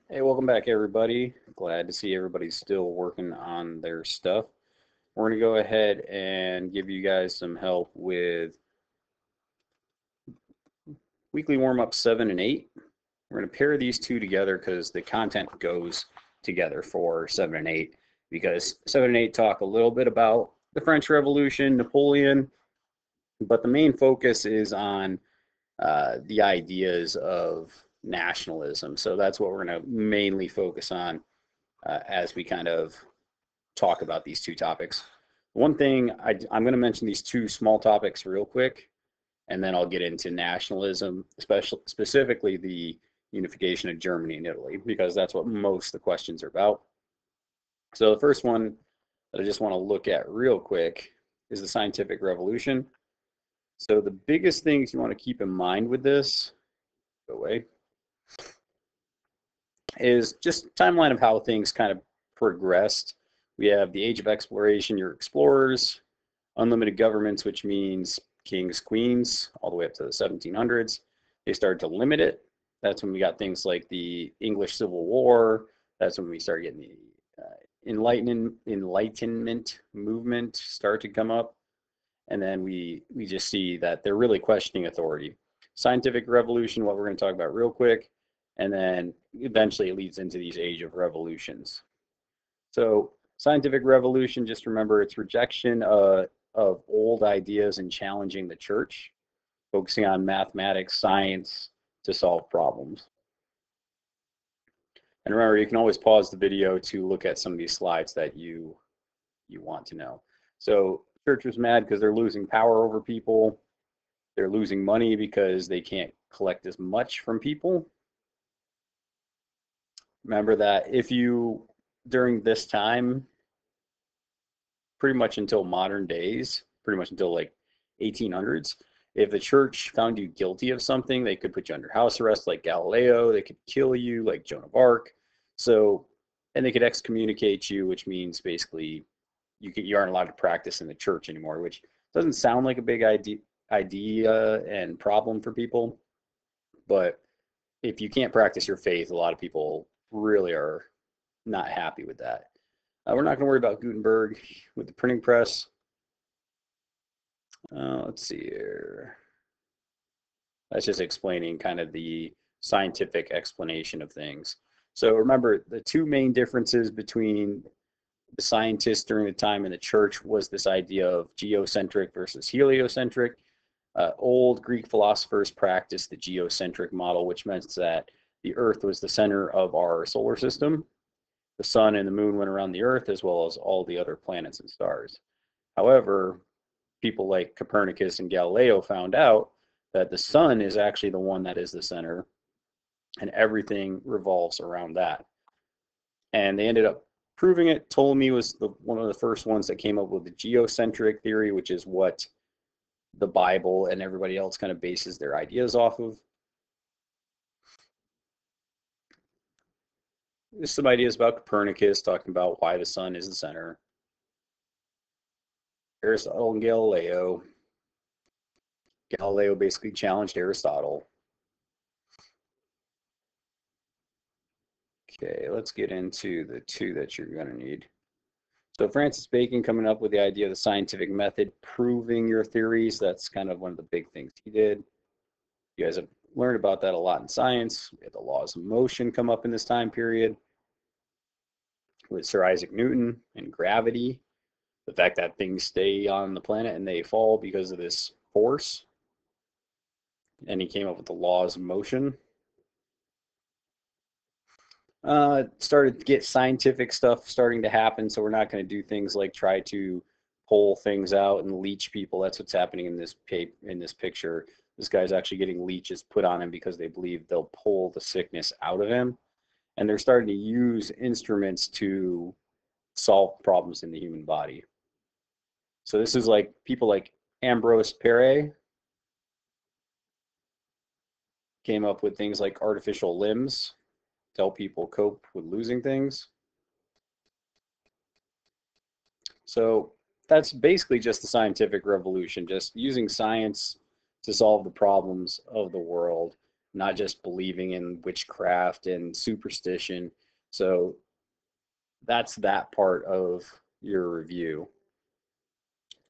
Hey, welcome back, everybody. Glad to see everybody's still working on their stuff. We're going to go ahead and give you guys some help with weekly warm-up 7 and 8. We're going to pair these two together because the content goes together for 7 and 8, because 7 and 8 talk a little bit about the French Revolution, Napoleon, but the main focus is on the ideas of nationalism. So that's what we're going to mainly focus on as we kind of talk about these two topics. One thing, I'm going to mention these two small topics real quick, and then I'll get into nationalism, specifically the unification of Germany and Italy, because that's what most of the questions are about. So the first one that I just want to look at real quick is the scientific revolution. So the biggest things you want to keep in mind with this, go away, is just timeline of how things kind of progressed. We have the age of exploration, your explorers, unlimited governments, which means kings, queens, all the way up to the 1700s. They started to limit it. That's when we got things like the English Civil War. That's when we started getting the Enlightenment movement start to come up. And then we just see that they're really questioning authority. Scientific revolution, what we're going to talk about real quick, and then eventually it leads into these age of revolutions. So scientific revolution, just remember it's rejection of old ideas and challenging the church, focusing on mathematics, science to solve problems. And remember, you can always pause the video to look at some of these slides that you want to know. So church was mad because they're losing power over people. They're losing money because they can't collect as much from people. Remember that if you, during this time, pretty much until modern days, pretty much until like 1800s, if the church found you guilty of something, they could put you under house arrest like Galileo, they could kill you like Joan of Arc. So, and they could excommunicate you, which means basically you aren't allowed to practice in the church anymore, which doesn't sound like a big idea and problem for people. But if you can't practice your faith, a lot of people really are not happy with that. We're not going to worry about Gutenberg with the printing press. Let's see here. That's just explaining kind of the scientific explanation of things. So remember, the two main differences between the scientists during the time in the church was this idea of geocentric versus heliocentric. Old Greek philosophers practiced the geocentric model, which meant that the Earth was the center of our solar system. The sun and the moon went around the Earth as well as all the other planets and stars. However, people like Copernicus and Galileo found out that the sun is actually the one that is the center and everything revolves around that. And they ended up proving it. Ptolemy was one of the first ones that came up with the geocentric theory, which is what the Bible and everybody else kind of bases their ideas off of. There's some ideas about Copernicus talking about why the sun is the center. Aristotle and Galileo. Galileo basically challenged Aristotle. Okay, let's get into the two that you're going to need. So Francis Bacon coming up with the idea of the scientific method, proving your theories. That's kind of one of the big things he did. You guys have learned about that a lot in science. We had the laws of motion come up in this time period with Sir Isaac Newton and gravity. The fact that things stay on the planet and they fall because of this force. And he came up with the laws of motion. Started to get scientific stuff starting to happen, so we're not going to do things like try to pull things out and leech people. That's what's happening in this picture. This guy's actually getting leeches put on him because they believe they'll pull the sickness out of him, and they're starting to use instruments to solve problems in the human body. So this is like people like Ambrose Pare came up with things like artificial limbs to help people cope with losing things. So that's basically just the scientific revolution, just using science to solve the problems of the world. not just believing in witchcraft and superstition. So that's that part of your review.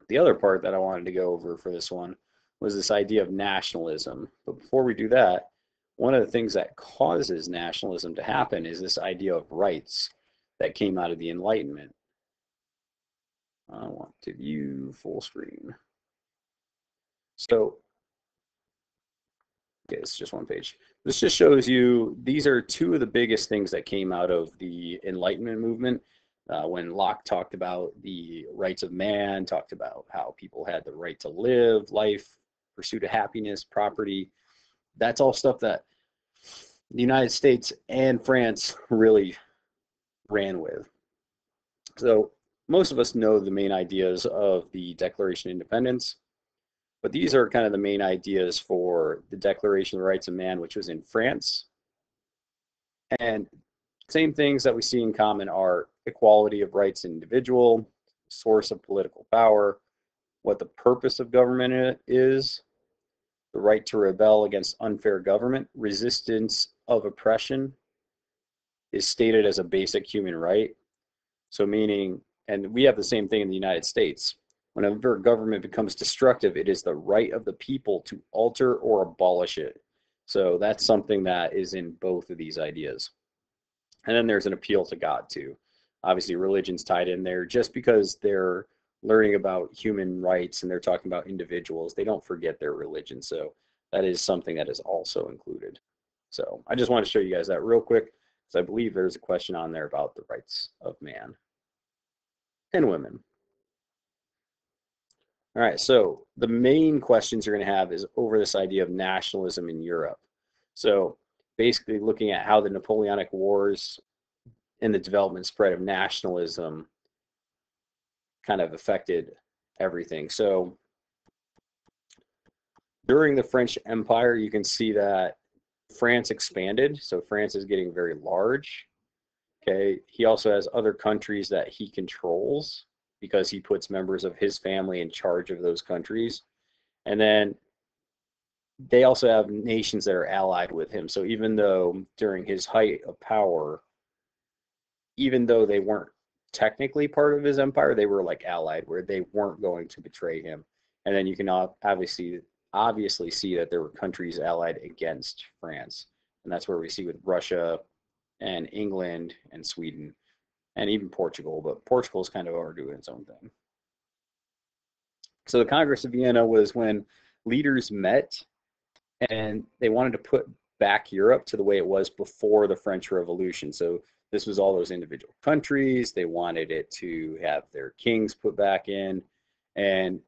The other part that I wanted to go over for this one was this idea of nationalism. But before we do that, one of the things that causes nationalism to happen is this idea of rights that came out of the Enlightenment. I want to view full screen. So, okay, it's just one page. This just shows you these are two of the biggest things that came out of the Enlightenment movement. When Locke talked about the rights of man, talked about how people had the right to live, life, pursuit of happiness, property. That's all stuff that the United States and France really ran with. So most of us know the main ideas of the Declaration of Independence, but these are kind of the main ideas for the Declaration of the Rights of Man, which was in France. And same things that we see in common are equality of rights individual, source of political power, what the purpose of government is, the right to rebel against unfair government, resistance of oppression is stated as a basic human right. So meaning, and we have the same thing in the United States. Whenever government becomes destructive, it is the right of the people to alter or abolish it. So that's something that is in both of these ideas. And then there's an appeal to God too. Obviously, religion's tied in there just because they're learning about human rights and they're talking about individuals. They don't forget their religion. So that is something that is also included. So I just want to show you guys that real quick because I believe there's a question on there about the rights of man and women. All right, so the main questions you're going to have is over this idea of nationalism in Europe. So basically looking at how the Napoleonic Wars and the development spread of nationalism kind of affected everything. So during the French Empire, you can see that France expanded. So France is getting very large. Okay, he also has other countries that he controls because he puts members of his family in charge of those countries. And then they also have nations that are allied with him. So even though during his height of power, even though they weren't technically part of his empire, they were like allied, where they weren't going to betray him. And then you can obviously see that there were countries allied against France, and that's where we see with Russia and England and Sweden and even Portugal. But Portugal's kind of overdoing its own thing. So the Congress of Vienna was when leaders met and they wanted to put back Europe to the way it was before the French Revolution. So this was all those individual countries. They wanted it to have their kings put back in, and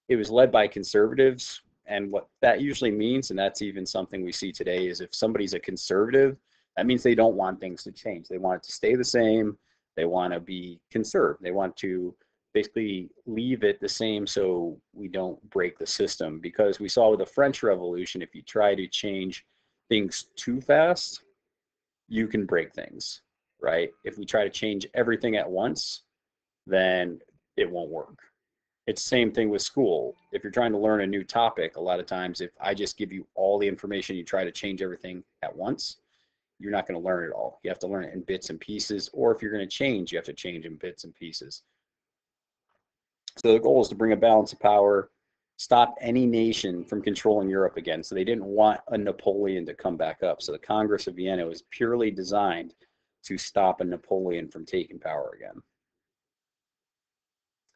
it was led by conservatives. And what that usually means, and that's even something we see today, is if somebody's a conservative, that means they don't want things to change. They want it to stay the same. They want to be conserved. They want to basically leave it the same so we don't break the system. Because we saw with the French Revolution, if you try to change things too fast, you can break things, right? If we try to change everything at once, then it won't work. It's the same thing with school. If you're trying to learn a new topic, a lot of times if I just give you all the information, you try to change everything at once, you're not going to learn it all. You have to learn it in bits and pieces, or if you're going to change, you have to change in bits and pieces. So the goal is to bring a balance of power, stop any nation from controlling Europe again. So they didn't want a Napoleon to come back up. So the Congress of Vienna was purely designed to stop a Napoleon from taking power again.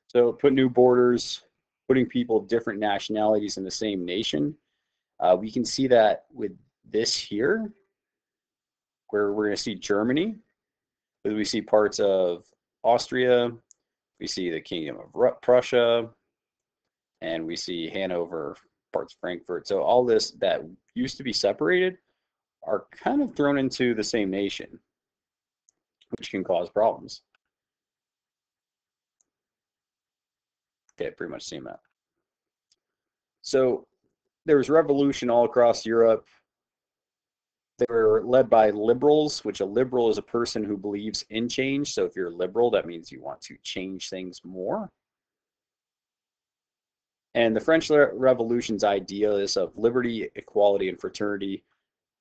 So put new borders, putting people of different nationalities in the same nation. We can see that with this here, where we're going to see Germany. We see parts of Austria. We see the Kingdom of Prussia. And we see Hanover, parts of Frankfurt. So all this that used to be separated are kind of thrown into the same nation, which can cause problems. Okay, pretty much same that. So there was revolution all across Europe. They were led by liberals, which a liberal is a person who believes in change. So if you're a liberal, that means you want to change things more. And the French Revolution's ideas of liberty, equality, and fraternity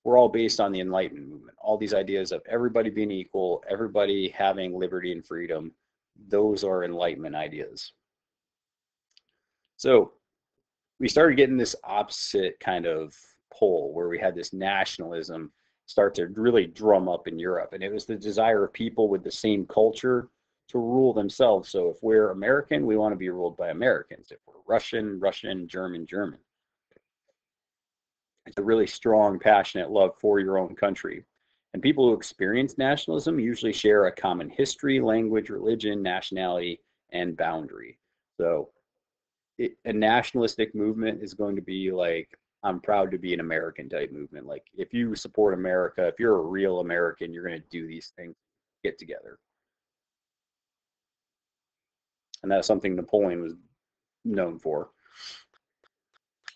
were all based on the Enlightenment movement. All these ideas of everybody being equal, everybody having liberty and freedom, those are Enlightenment ideas. So we started getting this opposite kind of pole where we had this nationalism start to really drum up in Europe. And it was the desire of people with the same culture to rule themselves. So if we're American, we want to be ruled by Americans. If we're Russian, Russian, German, German. It's a really strong, passionate love for your own country. And people who experience nationalism usually share a common history, language, religion, nationality, and boundary. So a nationalistic movement is going to be like, I'm proud to be an American type movement. Like if you support America, if you're a real American, you're going to do these things, get together. And that's something Napoleon was known for.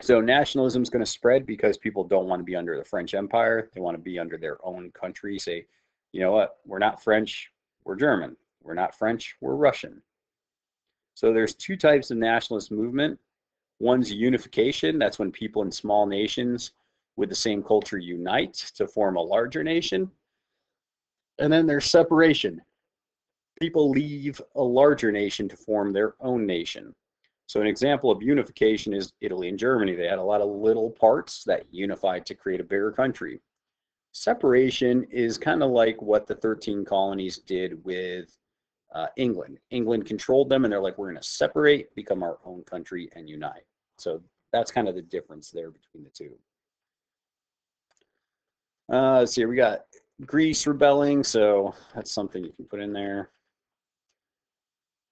So nationalism is going to spread because people don't want to be under the French Empire. They want to be under their own country. Say, you know what? We're not French. We're German. We're not French. We're Russian. So there's two types of nationalist movement. One's unification. That's when people in small nations with the same culture unite to form a larger nation. And then there's separation. People leave a larger nation to form their own nation. So an example of unification is Italy and Germany. They had a lot of little parts that unified to create a bigger country. Separation is kind of like what the 13 colonies did with England. England controlled them and they're like, we're going to separate, become our own country and unite. So that's kind of the difference there between the two. Let's see, we got Greece rebelling, so that's something you can put in there.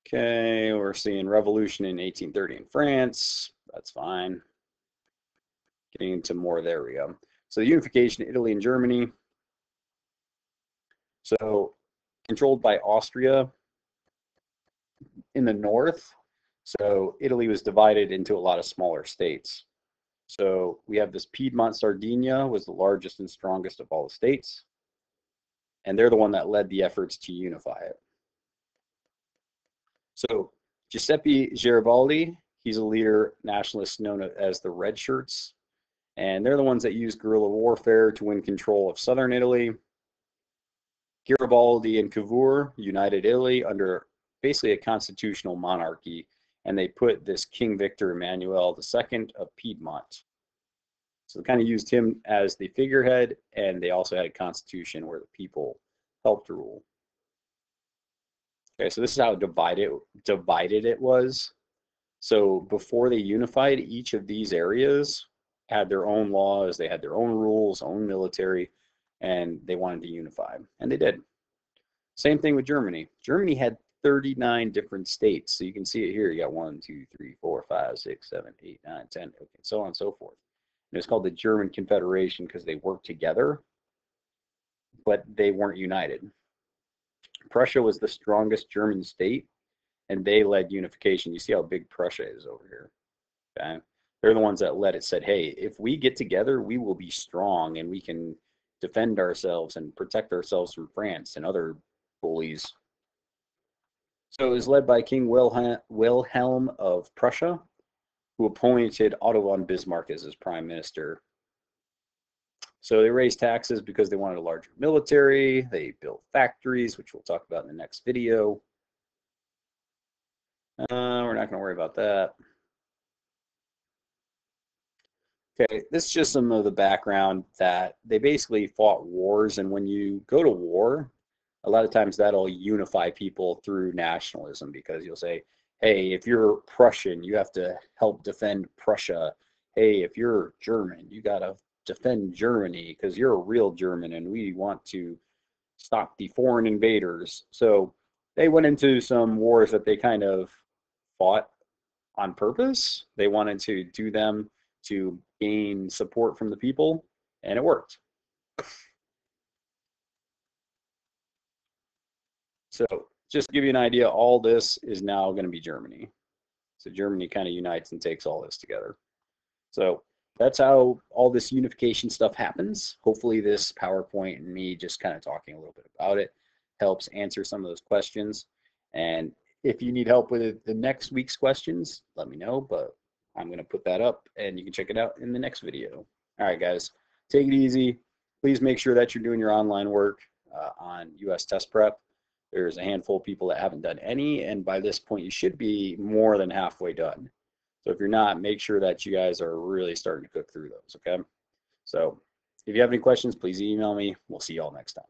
Okay, we're seeing revolution in 1830 in France. That's fine. Getting into more, there we go. So the unification of Italy and Germany. So controlled by Austria in the north. So Italy was divided into a lot of smaller states. So we have this Piedmont Sardinia was the largest and strongest of all the states. And they're the one that led the efforts to unify it. So Giuseppe Garibaldi, he's a leader nationalist known as the Red Shirts. And they're the ones that used guerrilla warfare to win control of southern Italy. Garibaldi and Cavour united Italy under basically a constitutional monarchy, and they put this King Victor Emmanuel II of Piedmont. So they kind of used him as the figurehead, and they also had a constitution where the people helped rule. Okay, so this is how divided it was. So before they unified, each of these areas had their own laws, they had their own rules, own military, and they wanted to unify, and they did. Same thing with Germany. Germany had 39 different states. So you can see it here. You got 1, 2, 3, 4, 5, 6, 7, 8, 9, 10, okay, so on and so forth. And it's called the German Confederation because they worked together, but they weren't united. Prussia was the strongest German state, and they led unification. You see how big Prussia is over here. Okay, they're the ones that led it. Said, hey, if we get together, we will be strong, and we can defend ourselves and protect ourselves from France and other bullies. So it was led by King Wilhelm of Prussia, who appointed Otto von Bismarck as his prime minister. So they raised taxes because they wanted a larger military. They built factories, which we'll talk about in the next video. We're not going to worry about that. Okay, this is just some of the background that they basically fought wars, and when you go to war, a lot of times that'll unify people through nationalism because you'll say, hey, if you're Prussian, you have to help defend Prussia. Hey, if you're German, you got to defend Germany because you're a real German and we want to stop the foreign invaders. So they went into some wars that they kind of fought on purpose. They wanted to do them to gain support from the people, and it worked. So just to give you an idea, all this is now going to be Germany. So Germany kind of unites and takes all this together. So that's how all this unification stuff happens. Hopefully this PowerPoint and me just kind of talking a little bit about it helps answer some of those questions. And if you need help with the next week's questions, let me know, but I'm going to put that up and you can check it out in the next video. All right, guys, take it easy. please make sure that you're doing your online work on US test prep. There's a handful of people that haven't done any, and by this point, you should be more than halfway done. So if you're not, make sure that you guys are really starting to cook through those, okay? So if you have any questions, please email me. We'll see you all next time.